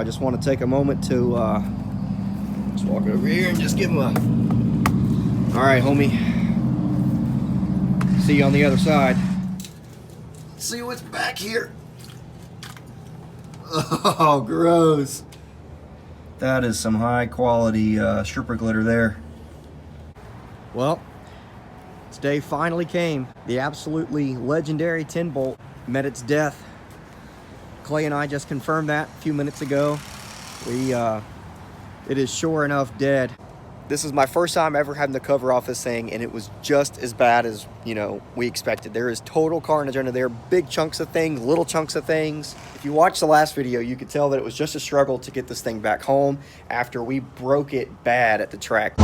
I just want to take a moment to just walk over here and just give him a... All right, homie. See you on the other side. See what's back here. Oh, gross. That is some high quality stripper glitter there. Well, today finally came. The absolutely legendary 10-bolt met its death. Clay and I just confirmed that a few minutes ago. It is sure enough dead. This is my first time ever having to cover off this thing, and it was just as bad as, you know, we expected. There is total carnage under there, big chunks of things, little chunks of things. If you watched the last video, you could tell that it was just a struggle to get this thing back home after we broke it bad at the track.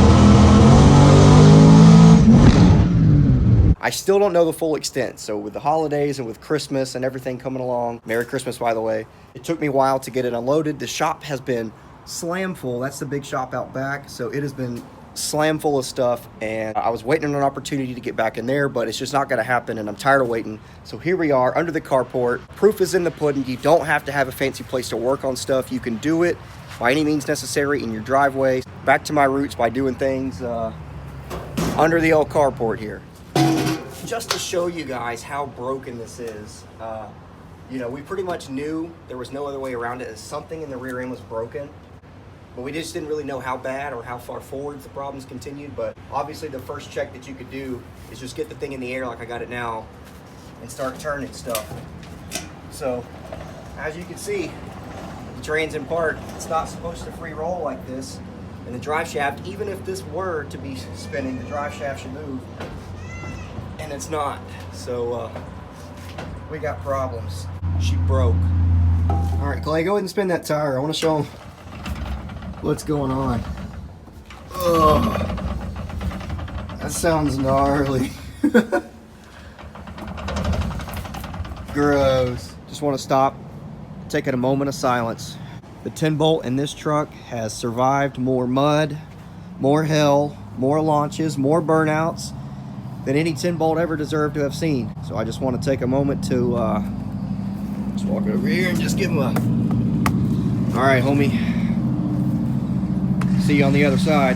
I still don't know the full extent. So with the holidays and with Christmas and everything coming along, Merry Christmas, by the way, it took me a while to get it unloaded. The shop has been slam full. That's the big shop out back. So it has been slam full of stuff, and I was waiting on an opportunity to get back in there, but it's just not going to happen, and I'm tired of waiting. So here we are under the carport. Proof is in the pudding. You don't have to have a fancy place to work on stuff. You can do it by any means necessary in your driveway. Back to my roots by doing things under the old carport here. Just to show you guys how broken this is, you know, we pretty much knew there was no other way around it, as something in the rear end was broken, but we just didn't really know how bad or how far forward the problems continued. But obviously the first check that you could do is just get the thing in the air like I got it now and start turning stuff. So as you can see, the transient part, it's not supposed to free roll like this, and the drive shaft, even if this were to be spinning, the drive shaft should move, and it's not. So we got problems. She broke. All right, Clay, go ahead and spin that tire. I want to show them what's going on. Ugh, that sounds gnarly. Gross. Just want to stop, take a moment of silence. The 10-bolt in this truck has survived more mud, more hell, more launches, more burnouts than any 10-bolt ever deserved to have seen. So I just want to take a moment to just walk over here and just give him a... All right, homie. See you on the other side.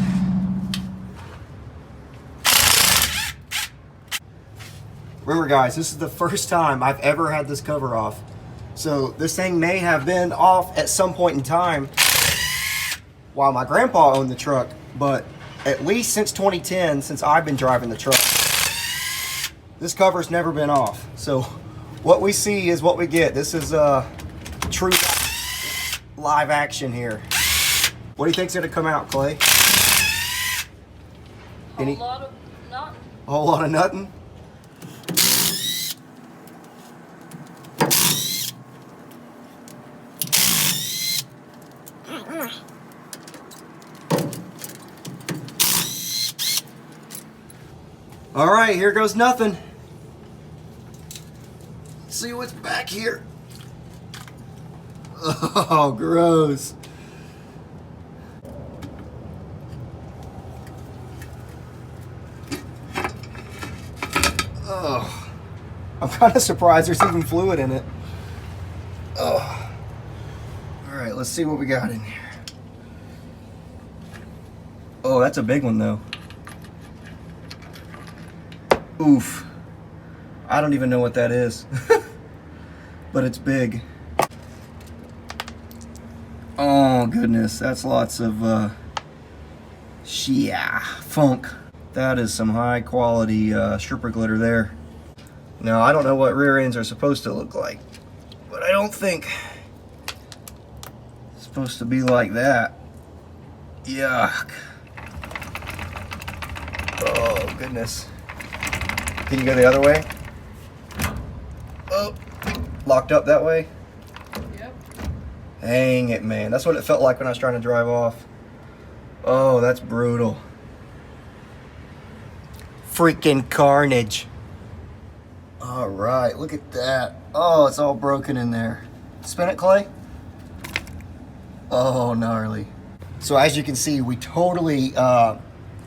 Remember, guys, this is the first time I've ever had this cover off. So this thing may have been off at some point in time while my grandpa owned the truck, but at least since 2010, since I've been driving the truck, this cover's never been off. So what we see is what we get. This is true live action here. What do you think's gonna come out, Clay? A whole lot of nutting. A whole lot of nutting? All right, here goes nothing. See what's back here. Oh, gross. Oh, I'm kind of surprised there's even fluid in it. Oh. All right, let's see what we got in here. Oh, that's a big one though. Oof. I don't even know what that is. But it's big. Oh goodness, that's lots of funk. That is some high quality stripper glitter there. Now I don't know what rear ends are supposed to look like, but I don't think it's supposed to be like that. Yuck. Oh goodness. Can you go the other way? Oh, locked up that way? Yep. Dang it, man. That's what it felt like when I was trying to drive off. Oh, that's brutal. Freaking carnage. All right, look at that. Oh, it's all broken in there. Spin it, Clay. Oh, gnarly. So as you can see, we totally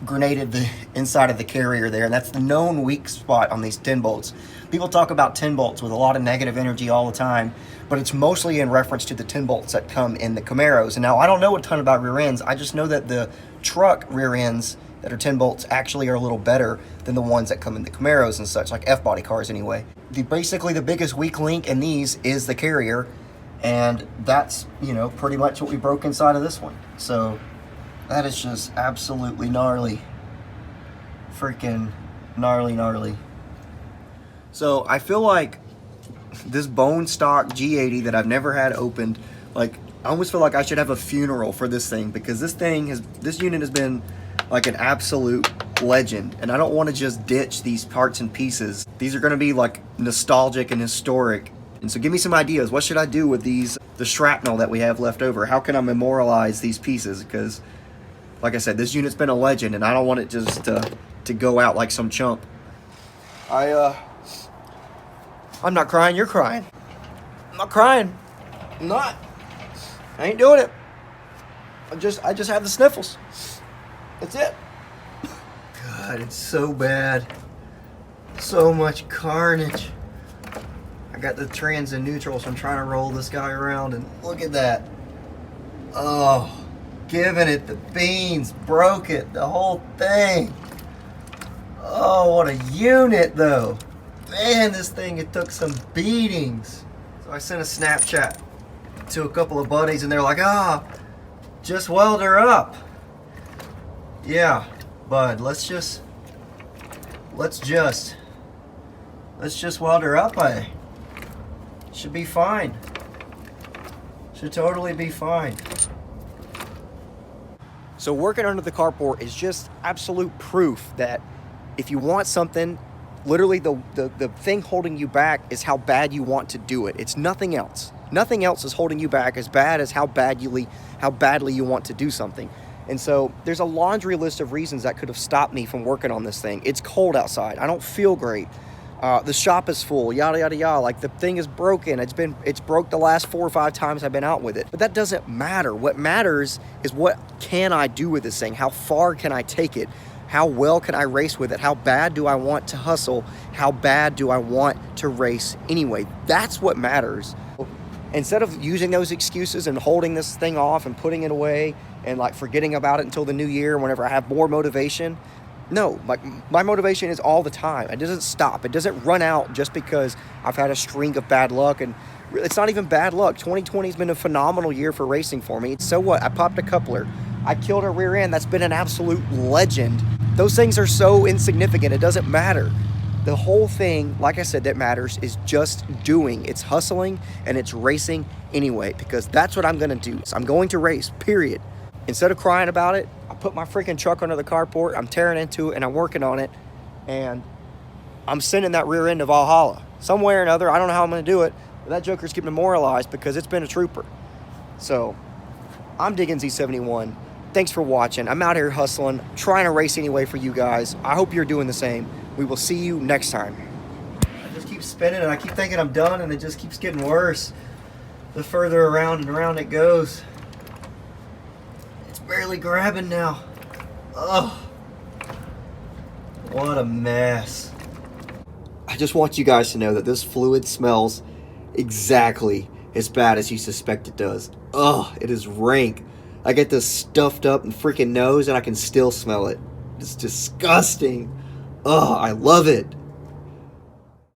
grenaded the inside of the carrier there, and that's the known weak spot on these 10 bolts. People talk about 10 bolts with a lot of negative energy all the time, but it's mostly in reference to the 10 bolts that come in the Camaros. And now I don't know a ton about rear ends. I just know that the truck rear ends that are 10 bolts actually are a little better than the ones that come in the Camaros and such, like F-body cars anyway. Basically the biggest weak link in these is the carrier, and that's, you know, pretty much what we broke inside of this one. So that is just absolutely gnarly. Freaking gnarly. So I feel like this bone stock G80 that I've never had opened, like, I almost feel like I should have a funeral for this thing, because this unit has been like an absolute legend, and I don't want to just ditch these parts and pieces. These are going to be like nostalgic and historic. And so give me some ideas. What should I do with these, the shrapnel that we have left over? How can I memorialize these pieces? Because like I said, this unit's been a legend, and I don't want it just to go out like some chump. I'm not crying, you're crying. I'm not crying. I'm not. I ain't doing it. I just have the sniffles. That's it. God, it's so bad. So much carnage. I got the trans and neutral, so I'm trying to roll this guy around, and look at that. Oh, giving it the beans, broke it, the whole thing. Oh, what a unit though. Man, this thing, it took some beatings. So I sent a Snapchat to a couple of buddies, and they're like, just weld her up. Yeah, bud, let's just weld her up. Should be fine. Should totally be fine. So working under the carport is just absolute proof that if you want something, literally the thing holding you back is how bad you want to do it. It's nothing else. Nothing else is holding you back as bad as how badly you want to do something. And so there's a laundry list of reasons that could have stopped me from working on this thing. It's cold outside. I don't feel great. The shop is full, yada, yada, yada. Like, the thing is broken. It's broke the last 4 or 5 times I've been out with it. But that doesn't matter. What matters is what can I do with this thing? How far can I take it? How well can I race with it? How bad do I want to hustle? How bad do I want to race anyway? That's what matters. Instead of using those excuses and holding this thing off and putting it away and like forgetting about it until the new year whenever I have more motivation, no, like, my motivation is all the time. It doesn't stop. It doesn't run out just because I've had a string of bad luck. And it's not even bad luck. 2020 has been a phenomenal year for racing for me. So what? I popped a coupler. I killed a rear end. That's been an absolute legend. Those things are so insignificant. It doesn't matter. The whole thing, like I said, that matters is just doing. It's hustling and it's racing anyway, because that's what I'm going to do. So I'm going to race, period. Instead of crying about it, I put my freaking truck under the carport, I'm tearing into it, and I'm working on it, and I'm sending that rear end to Valhalla. Some way or another, I don't know how I'm going to do it, but that joker's keeping memorialized because it's been a trooper. So, I'm digging Z71. Thanks for watching. I'm out here hustling, trying to race anyway for you guys. I hope you're doing the same. We will see you next time. I just keep spinning, and I keep thinking I'm done, and it just keeps getting worse the further around and around it goes. Barely grabbing now. Oh, what a mess. I just want you guys to know that this fluid smells exactly as bad as you suspect it does. Oh, it is rank. I get this stuffed up and freaking nose, and I can still smell it. It's disgusting. Oh, I love it.